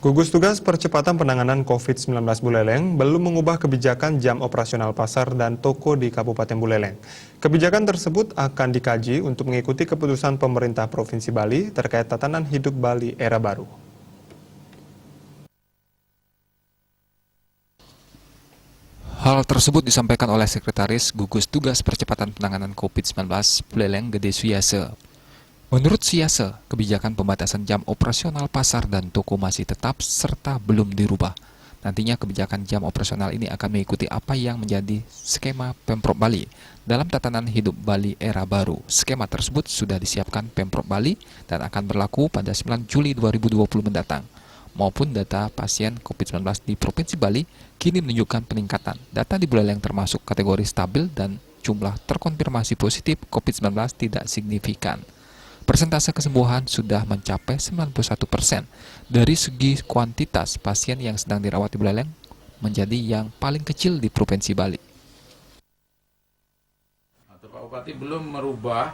Gugus Tugas Percepatan Penanganan COVID-19 Buleleng belum mengubah kebijakan jam operasional pasar dan toko di Kabupaten Buleleng. Kebijakan tersebut akan dikaji untuk mengikuti keputusan pemerintah Provinsi Bali terkait tatanan hidup Bali era baru. Hal tersebut disampaikan oleh Sekretaris Gugus Tugas Percepatan Penanganan COVID-19 Buleleng Gede Suyase. Menurut Suyase, kebijakan pembatasan jam operasional pasar dan toko masih tetap serta belum dirubah. Nantinya kebijakan jam operasional ini akan mengikuti apa yang menjadi skema Pemprov Bali dalam tatanan hidup Bali era baru. Skema tersebut sudah disiapkan Pemprov Bali dan akan berlaku pada 9 Juli 2020 mendatang. Maupun data pasien COVID-19 di Provinsi Bali kini menunjukkan peningkatan. Data di Buleleng termasuk kategori stabil dan jumlah terkonfirmasi positif COVID-19 tidak signifikan. Persentase kesembuhan sudah mencapai 91%. Dari segi kuantitas, pasien yang sedang dirawat di Buleleng menjadi yang paling kecil di Provinsi Bali. Pak Bupati belum merubah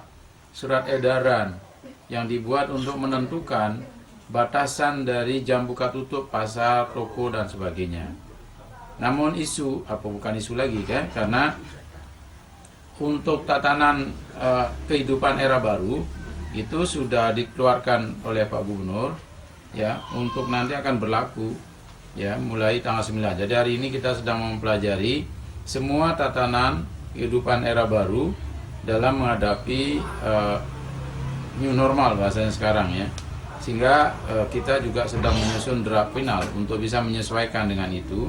surat edaran yang dibuat untuk menentukan batasan dari jam buka tutup pasar, toko, dan sebagainya. Namun bukan isu lagi kan? Karena untuk tatanan kehidupan era baru, itu sudah dikeluarkan oleh Pak Gubernur ya, untuk nanti akan berlaku ya mulai tanggal 9. Jadi hari ini kita sedang mempelajari semua tatanan kehidupan era baru dalam menghadapi new normal bahasanya sekarang ya. Sehingga kita juga sedang menyusun draft final untuk bisa menyesuaikan dengan itu.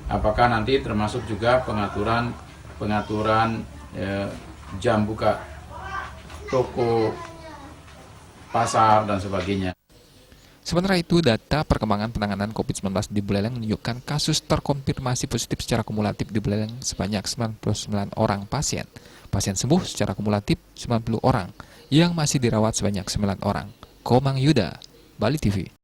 Apakah nanti termasuk juga pengaturan jam buka toko, pasar, dan sebagainya. Sementara itu, data perkembangan penanganan COVID-19 di Buleleng menunjukkan kasus terkonfirmasi positif secara kumulatif di Buleleng sebanyak 99 orang pasien. Pasien sembuh secara kumulatif 90 orang, yang masih dirawat sebanyak 9 orang. Komang Yuda, Bali TV.